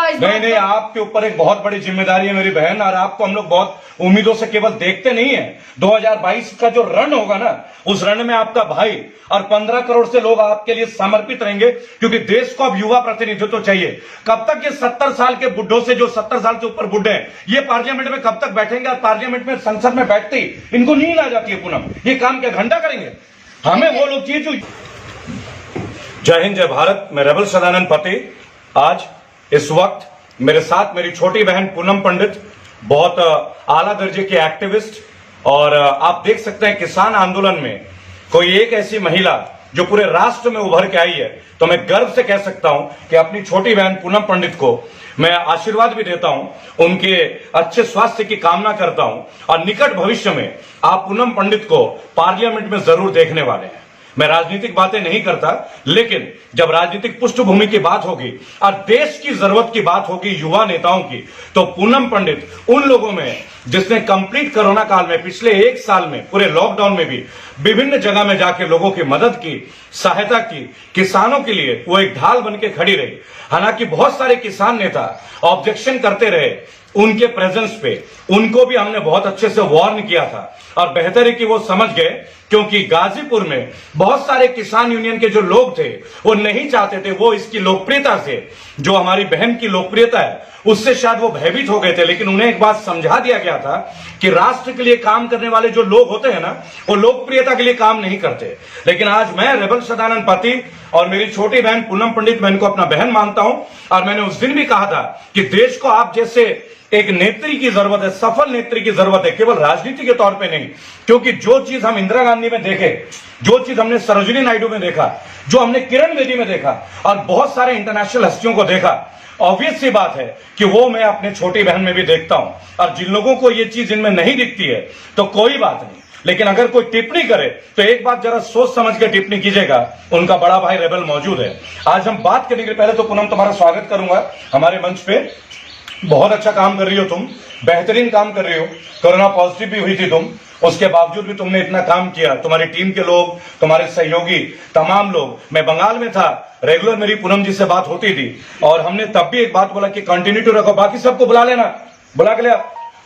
नहीं, आपके ऊपर एक बहुत बड़ी जिम्मेदारी है मेरी बहन, और आपको हम लोग बहुत उम्मीदों से केवल देखते नहीं है। 2022 का जो रण होगा ना, उस रण में आपका भाई और 15 करोड़ से लोग आपके लिए समर्पित रहेंगे, क्योंकि देश को अब युवा प्रतिनिधित्व चाहिए। कब तक ये 70 साल के बुढ़ों से, जो 70 साल से ऊपर बुढ़े हैं, ये पार्लियामेंट में कब तक बैठेंगे? और पार्लियामेंट में, संसद में बैठते ही इनको नींद आ जाती है पूनम। ये काम क्या घंटा करेंगे? हमें वो लोग चाहिए जो। जय हिंद, जय भारत। मैं रेबल सदानंद पति। आज इस वक्त मेरे साथ मेरी छोटी बहन पूनम पंडित, बहुत आला दर्जे की एक्टिविस्ट, और आप देख सकते हैं किसान आंदोलन में कोई एक ऐसी महिला जो पूरे राष्ट्र में उभर के आई है। तो मैं गर्व से कह सकता हूं कि अपनी छोटी बहन पूनम पंडित को मैं आशीर्वाद भी देता हूं, उनके अच्छे स्वास्थ्य की कामना करता हूं, और निकट भविष्य में आप पूनम पंडित को पार्लियामेंट में जरूर देखने वाले हैं। मैं राजनीतिक बातें नहीं करता, लेकिन जब राजनीतिक पृष्ठभूमि की बात होगी और देश की जरूरत की बात होगी युवा नेताओं की, तो पूनम पंडित उन लोगों में जिसने कंप्लीट कोरोना काल में, पिछले 1 साल में, पूरे लॉकडाउन में भी विभिन्न जगह में जाके लोगों की मदद की, सहायता की, किसानों के लिए वो एक ढाल बन के खड़ी रही। हालांकि बहुत सारे किसान नेता ऑब्जेक्शन करते रहे उनके प्रेजेंस पे, उनको भी हमने बहुत अच्छे से वार्न किया था, और बेहतर है कि वो समझ गए, क्योंकि गाजीपुर में बहुत सारे किसान यूनियन के जो लोग थे वो नहीं चाहते थे, वो इसकी लोकप्रियता से, जो हमारी बहन की लोकप्रियता है उससे शायद वो भयभीत हो गए थे। लेकिन उन्हें एक बात समझा दिया गया था कि राष्ट्र के लिए काम करने वाले जो लोग होते हैं ना, वो लोकप्रियता के लिए काम नहीं करते। लेकिन आज मैं रेबल सदानंद पति और मेरी छोटी बहन पूनम पंडित, मैं इनको अपना बहन मानता हूं, और मैंने उस दिन भी कहा था कि देश को आप जैसे एक नेत्री की जरूरत है, सफल नेत्री की जरूरत है, केवल राजनीति के तौर पे नहीं। क्योंकि जो चीज हम इंदिरा गांधी में देखे, जो चीज हमने सरोजिनी नायडू में देखा, जो हमने किरण बेदी में देखा, और बहुत सारे इंटरनेशनल हस्तियों को देखा, ऑब्वियस सी बात है कि वो मैं अपने छोटी बहन में भी देखता हूं। और जिन लोगों को ये चीज इनमें नहीं दिखती है तो कोई बात नहीं, लेकिन अगर कोई टिप्पणी करे तो एक बात जरा सोच समझ के टिप्पणी कीजिएगा। उनका बड़ा भाई रेबल मौजूद है। आज हम बात करने के पहले तो पूनम तुम्हारा स्वागत करूंगा हमारे मंच पे। बहुत अच्छा काम कर रही हो तुम, बेहतरीन काम कर रही हो। कोरोना पॉजिटिव भी हुई थी तुम, उसके बावजूद भी तुमने इतना काम किया। तुम्हारी टीम के लोग, तुम्हारे सहयोगी, तमाम लोग। मैं बंगाल में था, रेगुलर मेरी पूनम जी से बात होती थी, और हमने तब भी एक बात बोला कि कंटिन्यूटी रखो, बाकी सबको बुला लेना, बुला के लिया।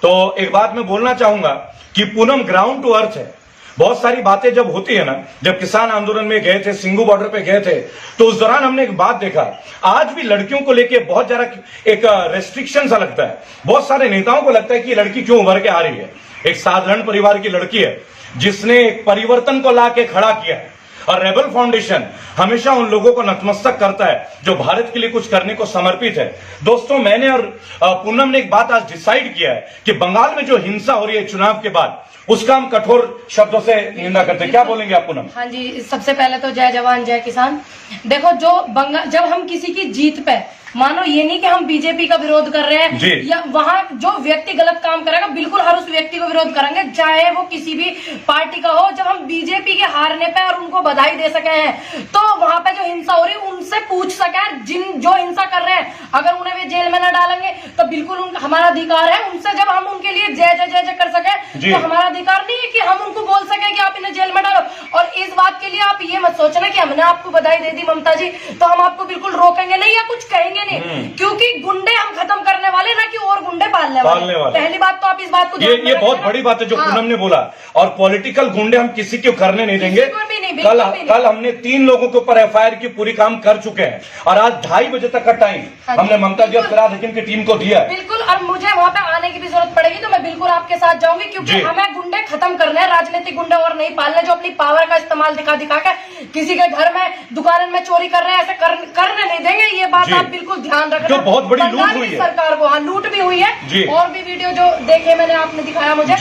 तो एक बात मैं बोलना चाहूंगा कि पूनम ग्राउंड टू अर्थ है। बहुत सारी बातें जब होती है ना, जब किसान आंदोलन में गए थे, सिंगू बॉर्डर पे गए थे, तो उस दौरान हमने एक बात देखा, आज भी लड़कियों को लेके बहुत ज्यादा एक रेस्ट्रिक्शन सा लगता है। बहुत सारे नेताओं को लगता है कि लड़की क्यों उभर के आ रही है। एक साधारण परिवार की लड़की है जिसने एक परिवर्तन को ला के खड़ा किया है, और रेबल फाउंडेशन हमेशा उन लोगों को नतमस्तक करता है जो भारत के लिए कुछ करने को समर्पित है। दोस्तों, मैंने और पूनम ने एक बात आज डिसाइड किया है कि बंगाल में जो हिंसा हो रही है चुनाव के बाद, उसका हम कठोर शब्दों से निंदा करते हैं। क्या बोलेंगे आप पूनम? हाँ जी, सबसे पहले तो जय जवान जय किसान। देखो, जब हम किसी की जीत पे, मानो ये नहीं कि हम बीजेपी का विरोध कर रहे हैं या वहाँ जो व्यक्ति गलत काम करेगा बिल्कुल हर उस व्यक्ति को विरोध करेंगे, चाहे वो किसी भी पार्टी का हो। जब हम बीजेपी के हारने पे और उनको बधाई दे सके हैं, तो वहाँ पे जो हिंसा हो रही है उनसे पूछ सके, जो हिंसा कर रहे हैं, अगर उन्हें वे जेल में न डालेंगे तो बिल्कुल हमारा अधिकार है। उनसे जब हम उनके लिए जय जय जय जय कर सके, तो हमारा अधिकार नहीं है कि हम उनको बोल सके कि आप इन्हें जेल में डालो। और इस बात के लिए आप ये मत सोचना कि हमने आपको बधाई दे दी ममता जी तो हम आपको बिल्कुल रोकेंगे नहीं या कुछ कहेंगे नहीं, क्योंकि गुंडे हम खत्म करने वाले, ना कि और गुंडे पालने वाले। पहली बात तो आप इस बात को ये बहुत बड़ी बात है जो पूनम ने बोला। और पॉलिटिकल गुंडे हम किसी को करने नहीं देंगे। कल हमने 3 लोगों के ऊपर एफआईआर की पूरी काम कर चुके हैं, और आज 2:30 बजे तक का टाइम हमने ममता जी और फिराद हकीम की टीम को दिया। बिल्कुल, और मुझे वहाँ पे आने की भी जरूरत पड़ेगी तो मैं बिल्कुल आपके साथ जाऊंगी, क्योंकि हमें गुंडे खत्म करने हैं, राजनीतिक गुंडे और नहीं पालने, जो अपनी पावर का इस्तेमाल दिखा के किसी के घर में, दुकान में चोरी कर रहे हैं, ऐसे करने नहीं देंगे। ये बात आप बिल्कुल ध्यान रखना। जो बहुत बड़ी लूट हुई है सरकार को, हाँ लूट भी हुई है, और भी वीडियो जो देखे मैंने, आपने दिखाया मुझे,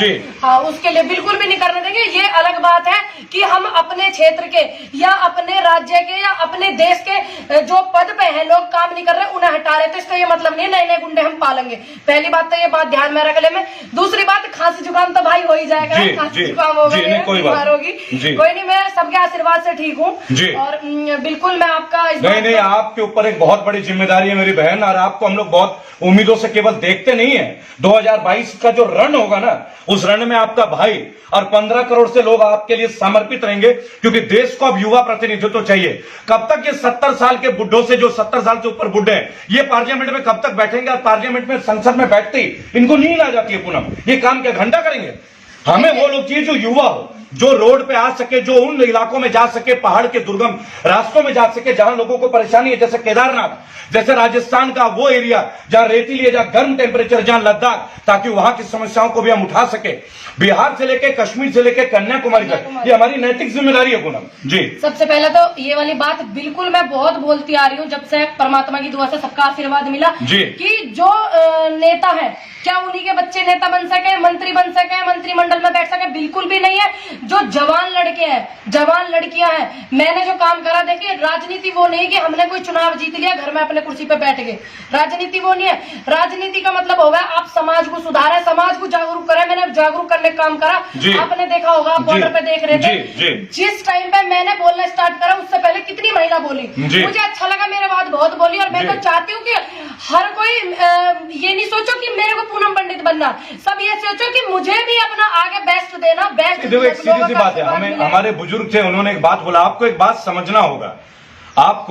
हाँ उसके लिए बिल्कुल भी नहीं करने देंगे। ये अलग बात है कि हम अपने क्षेत्र के या अपने राज्य के या अपने देश के जो पद पे हैं लोग काम नहीं कर रहे, उन्हें हटा रहे, तो इसका ये मतलब नहीं नए नए गुंडे हम पालेंगे। पहली बात तो ये बात ध्यान में रख ले। में दूसरी बात, खांसी जुकाम तो भाई हो ही जाएगा, खांसी जुकाम हो गई, बीमार होगी, कोई नहीं, मैं सबके आशीर्वाद से ठीक हूँ, और बिल्कुल मैं आपका नहीं, आपके ऊपर एक बहुत बड़ी जिम्मेदारी है मेरी बहन, और आपको हम लोग बहुत उम्मीदों से केवल देखते नहीं है। 2022 का जो रण होगा ना, उस रण में आपका भाई और 15 करोड़ से लोग आपके लिए समर्पित रहेंगे, क्योंकि क्योंकि देश को अब युवा प्रतिनिधित्व चाहिए। कब तक ये 70 साल के बुड्ढों से, जो 70 साल से ऊपर बुड्ढे हैं, ये पार्लियामेंट में कब तक बैठेंगे? और पार्लियामेंट में, संसद में बैठते ही इनको नींद आ जाती है पूनम। ये काम क्या घंटा करेंगे? हमें वो लोग चाहिए जो युवा हो, जो रोड पे आ सके, जो उन इलाकों में जा सके, पहाड़ के दुर्गम रास्तों में जा सके जहां लोगों को परेशानी है, जैसे केदारनाथ, जैसे राजस्थान का वो एरिया जहां रेतीली है, जहां गर्म टेम्परेचर, जहां लद्दाख, ताकि वहां की समस्याओं को भी हम उठा सके। बिहार से लेके कश्मीर से लेके कन्याकुमारी तक ये हमारी नैतिक जिम्मेदारी है पूनम जी। सबसे पहले तो ये वाली बात बिल्कुल मैं बहुत बोलती आ रही हूँ, जब से परमात्मा की दुआ से सबका आशीर्वाद मिला जी, कि जो नेता है, क्या उन्हीं के बच्चे नेता बन सके, मंत्री बन सके, मंत्रिमंडल में बैठ सके? बिल्कुल भी नहीं है। जो जवान लड़के हैं, जवान लड़कियां हैं, मैंने जो काम करा, देखिए राजनीति वो नहीं कि हमने कोई चुनाव जीत लिया, घर में अपने कुर्सी पे बैठ गए। राजनीति वो नहीं है। राजनीति का मतलब होगा आप समाज को सुधारें, समाज को जागरूक करें। मैंने जागरूक करने का काम करा। आपने देखा होगा, आप बॉर्डर पे देख रहे थे, जिस टाइम पे मैंने बोलना स्टार्ट करा उससे पहले कितनी महिला बोली, मुझे अच्छा लगा, मेरे बात बहुत बोली। और मैं तो चाहती हूँ कि हर कोई ये नहीं सोचो कि मेरे को पूनम पंडित बनना, सब ये सोचो कि मुझे भी अपना आगे बेस्ट देना। बेस्ट देखो, एक सीधी सी बात है, हमें हमारे बुजुर्ग थे, उन्होंने एक बात बोला, आपको एक बात समझना होगा, आप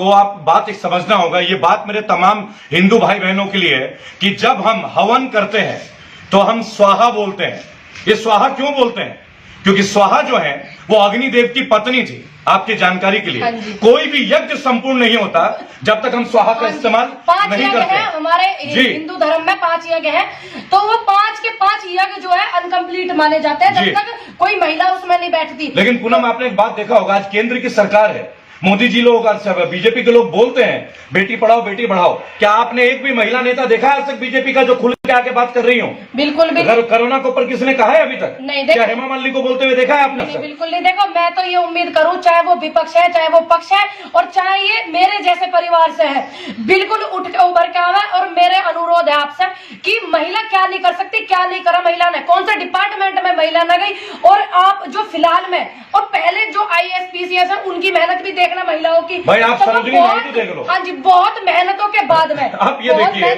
बात एक समझना होगा। ये बात मेरे तमाम हिंदू भाई बहनों के लिए है कि जब हम हवन करते हैं तो हम स्वाहा बोलते हैं। ये स्वाहा क्यों बोलते हैं? क्योंकि स्वाहा जो है वो अग्निदेव की पत्नी थी। आपकी जानकारी के लिए, कोई भी यज्ञ संपूर्ण नहीं होता जब तक हम स्वाहा का इस्तेमाल नहीं करते। हमारे हिंदू धर्म में 5 यज्ञ है, तो वो 5 के 5 यज्ञ जो है अनकंप्लीट माने जाते हैं जब तक कोई महिला उसमें नहीं बैठती। लेकिन पूनम, आपने एक बात देखा होगा, आज केंद्र की सरकार है, मोदी जी लोग और बीजेपी के लोग बोलते हैं बेटी पढ़ाओ बेटी बढ़ाओ। क्या आपने एक भी महिला नेता देखा है आज तक बीजेपी का जो खुल के आके बात कर रही हो? बिल्कुल भी। कोरोना के ऊपर किसने कहा है अभी तक? नहीं। क्या हेमा मालिनी को बोलते हुए देखा है आपने? बिल्कुल नहीं। देखो, मैं तो ये उम्मीद करूं, चाहे वो विपक्ष है, चाहे वो पक्ष है, और चाहे ये मेरे जैसे परिवार से है, बिल्कुल उठ के उभर के आवे। और मेरे अनुरोध है आपसे कि महिला क्या नहीं कर सकती, क्या नहीं करा महिला ने, कौन से डिपार्टमेंट में महिला न गई। और आप जो फिलहाल में और पहले जो IAS PCS है, उनकी मेहनत भी देखना महिलाओं की। भाई आप सरोजिनी नायडू देख लो। हाँ जी, बहुत मेहनतों के बाद में आप ये देखिए,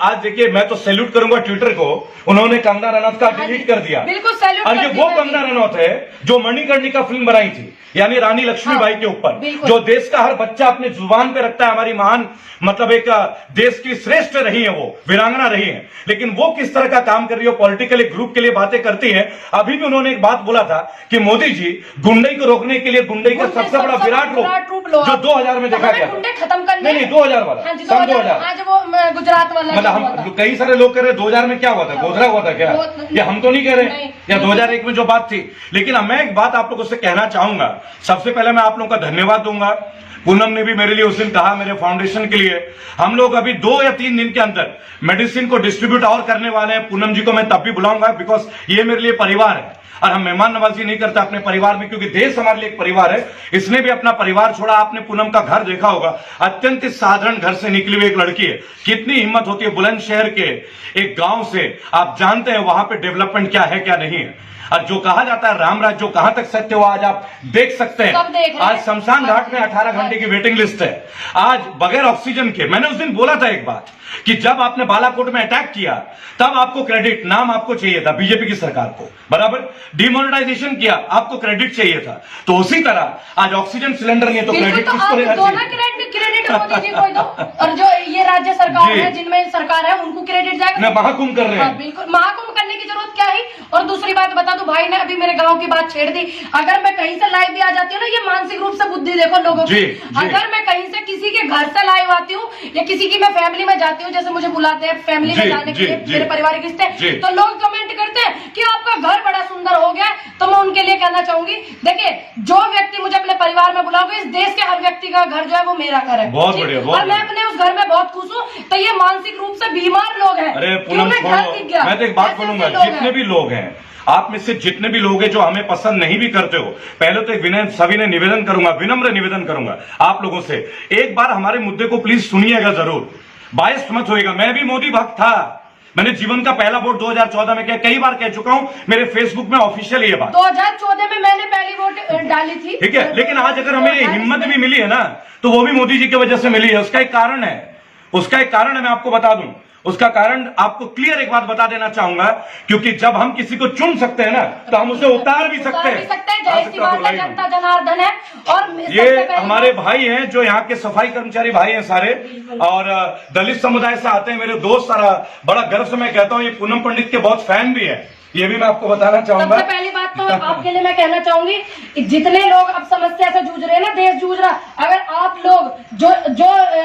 आज देखिए, मैं तो सैल्यूट करूंगा ट्विटर को, उन्होंने कंगना रनौत का डिलीट कर दिया। बिल्कुल सैल्यूट। और ये वो कंगना रनौत है जो मणिकर्णिका फिल्म बनाई थी, यानी रानी लक्ष्मीबाई के ऊपर, जो देश का हर बच्चा अपने जुबान पे रखता है। हमारी महान, मतलब एक देश की श्रेष्ठ रही है, वो वीरांगना रही है। लेकिन वो किस तरह का काम कर रही है, पॉलिटिकल ग्रुप के लिए बातें करती है। अभी भी उन्होंने एक बात बोला था कि मोदी जी गुंडई को रोकने के लिए, गुंडई का सबसे बड़ा विराट रूप जो 2000 में देखा गया, खत्म करने, नहीं 2000 वाला, सन 2000, आज वो गुजरात वाला, मतलब हम कई सारे लोग कह रहे हैं 2000 में क्या हुआ था, गोधरा हुआ था क्या? ये हम तो नहीं कह रहे, या 2001 में जो बात थी। लेकिन मैं एक बात आप लोगों से कहना चाहूंगा। सबसे पहले मैं आप लोगों का धन्यवाद दूंगा। पूनम ने भी मेरे लिए उस दिन कहा, मेरे फाउंडेशन के लिए, हम लोग अभी 2 या 3 दिन के अंदर मेडिसिन को डिस्ट्रीब्यूट और करने वाले हैं। पूनम जी को मैं तब भी बुलाऊंगा, बिकॉज ये मेरे लिए परिवार है और हम मेहमान नवाजी नहीं करते अपने परिवार में, क्योंकि देश हमारे लिए एक परिवार है। इसने भी अपना परिवार छोड़ा। आपने पूनम का घर देखा होगा, अत्यंत साधारण घर से निकली हुई एक लड़की है। कितनी हिम्मत होती है बुलंदशहर के एक गांव से। आप जानते हैं वहां पे डेवलपमेंट क्या है, क्या नहीं है। और जो कहा जाता है रामराज, जो कहां तक सत्य हुआ आज आप देख सकते हैं। आज शमशान घाट में 18 घंटे की वेटिंग लिस्ट है। आज बगैर ऑक्सीजन के, मैंने उस दिन बोला था एक बात कि जब आपने बालाकोट में अटैक किया तब आपको क्रेडिट, नाम आपको चाहिए था बीजेपी की सरकार को, बराबर। डिमोनेटाइजेशन किया, आपको क्रेडिट चाहिए था। तो उसी तरह आज ऑक्सीजन सिलेंडर नहीं तो क्रेडिट किसको लेना चाहिए? क्रेडिट मोदी जी को दो, और जो ये राज्य सरकार है, जिनमें सरकार है, उनको क्रेडिट जाएगा। महाकुंभ कर रहे हैं, बिल्कुल महाकुंभ करने की जरूरत क्या है। और दूसरी बात बता दूं, भाई ने अभी मेरे गांव की बात छेड़ दी। अगर मैं कहीं से लाइव भी आ जाती हूँ ना, ये मानसिक रूप से बुद्धि देखो लोगों की। अगर मैं कहीं से किसी के घर से लाइव आती हूँ या किसी की मैं फैमिली में जाती हूँ, जैसे मुझे बुलाते हैं फैमिली में जाने के लिए, मेरे पारिवारिक रिश्ते, तो लोग कमेंट करते हैं कि आपका घर बड़ा सुंदर हो गया। तो मैं उनके लिए कहना चाहूंगी, देखिए जो व्यक्ति मुझे अपने परिवार में बुलाओगे, इस देश के हर व्यक्ति का घर जो है वो मेरा घर है। बहुत बढ़िया, और मैं अपने उस घर में बहुत खुश हूँ। तो ये मानसिक रूप से बीमार लोग हैं। अरे पूनम छोड़ो, मैं तो एक बात बोलूंगा, जितने भी लोग हैं, आप में से जितने भी लोग हैं जो हमें पसंद नहीं भी करते हो, पहले तो एक विनय सभी ने निवेदन करूंगा, विनम्र निवेदन करूंगा आप लोगों से, एक बार हमारे मुद्दे को प्लीज सुनिएगा जरूर, बायस मत होएगा। मैं भी मोदी भक्त था, मैंने जीवन का पहला वोट 2014 में किया, कई बार कह चुका हूं मेरे फेसबुक में ऑफिशियल ये बात। 2014 में मैंने पहली वोट डाली थी, ठीक है। लेकिन आज अगर हमें हिम्मत भी मिली है ना, तो वो भी मोदी जी की वजह से मिली है। उसका एक कारण है, मैं आपको बता दूं। उसका कारण आपको क्लियर एक बात बता देना चाहूंगा, क्योंकि जब हम किसी को चुन सकते हैं ना तो हम उसे उतार भी सकते हैं। जय श्री माता जनता जनार्दन है। और ये हमारे भाई हैं जो यहाँ के सफाई कर्मचारी भाई हैं सारे, और दलित समुदाय से आते हैं मेरे दोस्त। सारा बड़ा गर्व से मैं कहता हूँ ये पूनम पंडित के बहुत फैन भी है, ये भी मैं आपको बताना चाहूंगा। सबसे पहली बात तो आपके लिए मैं कहना चाहूंगी कि जितने लोग अब समस्या से जूझ रहे हैं ना, देश जूझ रहा, अगर आप लोग जो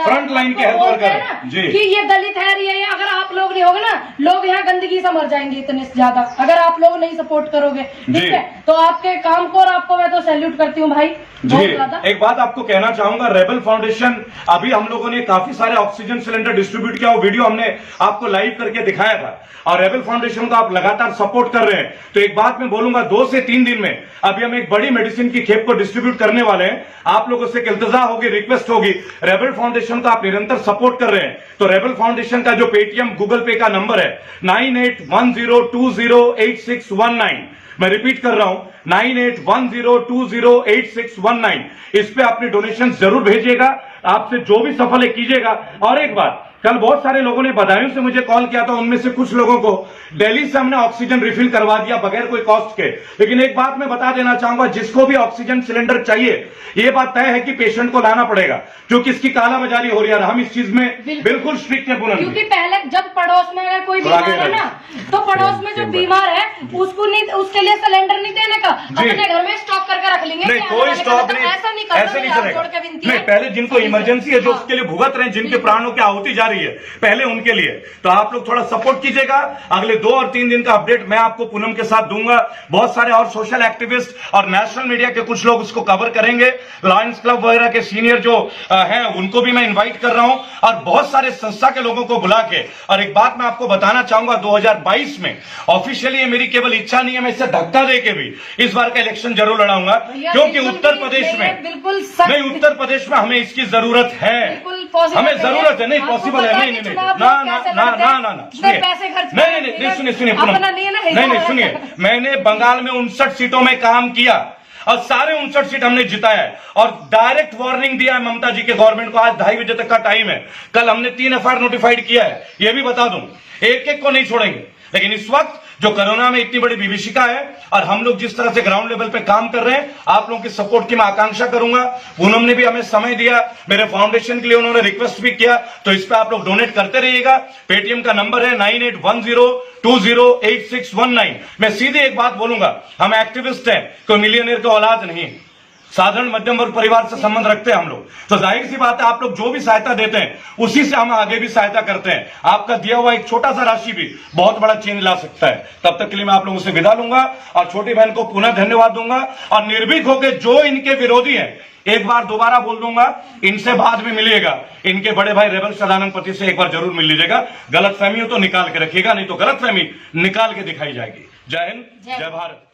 फ्रंट लाइन के हेल्प वर्कर हैं जी, कि ये दलित है, ये अगर आप लोग नहीं होगे ना, लोग यहाँ गंदगी से मर जाएंगे इतने ज्यादा, अगर आप लोग नहीं सपोर्ट करोगे, ठीक है। तो आपके काम को और आपको मैं तो सैल्यूट करती हूँ भाई जी। एक बात आपको कहना चाहूंगा, रेबल फाउंडेशन अभी हम लोगों ने काफी सारे ऑक्सीजन सिलेंडर डिस्ट्रीब्यूट किया, वो वीडियो हमने आपको लाइव करके दिखाया था, और रेबल फाउंडेशन को आप लगातार सपोर्ट कर रहे हैं। तो एक बात मैं बोलूंगा, 2 से 3 दिन में अभी हम एक बड़ी मेडिसिन की खेप को डिस्ट्रीब्यूट करने वाले हैं। आप लोगों से इल्तिजा होगी, रिक्वेस्ट होगी, रेबल फाउंडेशन को आप निरंतर सपोर्ट कर रहे हैं तो रेबल फाउंडेशन का जो पेटीएम गूगल पे का नंबर है 9810208619, मैं रिपीट कर रहा हूं 9810208619, इस पे अपनी डोनेशन जरूर भेजिएगा, आपसे जो भी सफल है कीजिएगा। और एक बात, कल बहुत सारे लोगों ने बधाइयों से मुझे कॉल किया था, उनमें से कुछ लोगों को दिल्ली से हमने ऑक्सीजन रिफिल करवा दिया बगैर कोई कॉस्ट के। लेकिन एक बात मैं बता देना चाहूंगा, जिसको भी ऑक्सीजन सिलेंडर चाहिए, ये बात तय है कि पेशेंट को लाना पड़ेगा, क्योंकि इसकी कालाबाजारी हो रही है। हम इस चीज में बिल्कुल स्ट्रिक्ट है पूनम, क्योंकि पहले जब पड़ोस में अगर कोई बीमार है ना, तो पड़ोस में जो बीमार है उसको नहीं, उसके लिए सिलेंडर नहीं देने का, अपने घर में स्टॉक करके रख लेंगे। नहीं, कोई स्टॉक नहीं, ऐसा नहीं चलेगा। नहीं, पहले जिनको इमरजेंसी है, जो उसके लिए भुगत रहे हैं, जिनके प्राणों की आहुति जा रही है, पहले उनके लिए तो आप लोग थोड़ा सपोर्ट कीजिएगा। अगले 2 और 3 दिन का अपडेट मैं आपको पूनम के साथ दूंगा। बहुत सारे और सोशल एक्टिविस्ट और नेशनल मीडिया के कुछ लोग उसको कवर करेंगे, लायंस क्लब वगैरह के सीनियर जो हैं उनको भी मैं इनवाइट कर रहा हूं, और बहुत सारे संस्था के लोगों को बुला के। और एक बात मैं आपको बताना चाहूंगा, 2022 में ऑफिशियली ये मेरी केवल इच्छा नहीं है, मैं इसे धक्का दे के भी इस बार का इलेक्शन जरूर लड़ाऊंगा, क्योंकि उत्तर प्रदेश में बिल्कुल नहीं, उत्तर प्रदेश में हमें इसकी जरूरत है, हमें जरूरत है। नहीं पॉसिबल है, नहीं नहीं ना ना ना ना ना ना सुनिए, नहीं सुनिए सुनिए पूनम, नहीं सुनिए, मैंने बंगाल में 59 सीटों में काम किया और सारे 59 सीट हमने जिताया है, और डायरेक्ट वार्निंग दिया है ममता जी के गवर्नमेंट को। आज 2:30 बजे तक का टाइम है, कल हमने 3 एफआईआर नोटिफाइड किया है, ये भी बता दूं, एक को नहीं छोड़ेंगे। लेकिन इस वक्त जो कोरोना में इतनी बड़ी विभीषिका है और हम लोग जिस तरह से ग्राउंड लेवल पे काम कर रहे हैं, आप लोगों की सपोर्ट की मैं आकांक्षा करूंगा। पूनम ने भी हमें समय दिया, मेरे फाउंडेशन के लिए उन्होंने रिक्वेस्ट भी किया, तो इस पे आप लोग डोनेट करते रहिएगा। पेटीएम का नंबर है 9810208619। मैं सीधे एक बात बोलूंगा, हम एक्टिविस्ट हैं, कोई मिलियनियर की औलाद नहीं, साधारण मध्यम वर्ग परिवार से संबंध रखते हैं हम लोग। तो जाहिर सी बात है, आप लोग जो भी सहायता देते हैं उसी से हम आगे भी सहायता करते हैं। आपका दिया हुआ एक छोटा सा राशि भी बहुत बड़ा चेंज ला सकता है। तब तक के लिए मैं आप लोगों से विदा लूंगा और छोटी बहन को पुनः धन्यवाद दूंगा, और निर्भीक होकर जो इनके विरोधी हैं, एक बार दोबारा बोल दूंगा, इनसे बाद में मिलिएगा, इनके बड़े भाई रेबल सदानंद पति से एक बार जरूर मिल लीजिएगा। गलतफहमी हो तो निकाल के रखिएगा, नहीं तो गलतफहमी निकाल के दिखाई जाएगी। जय हिंद, जय भारत।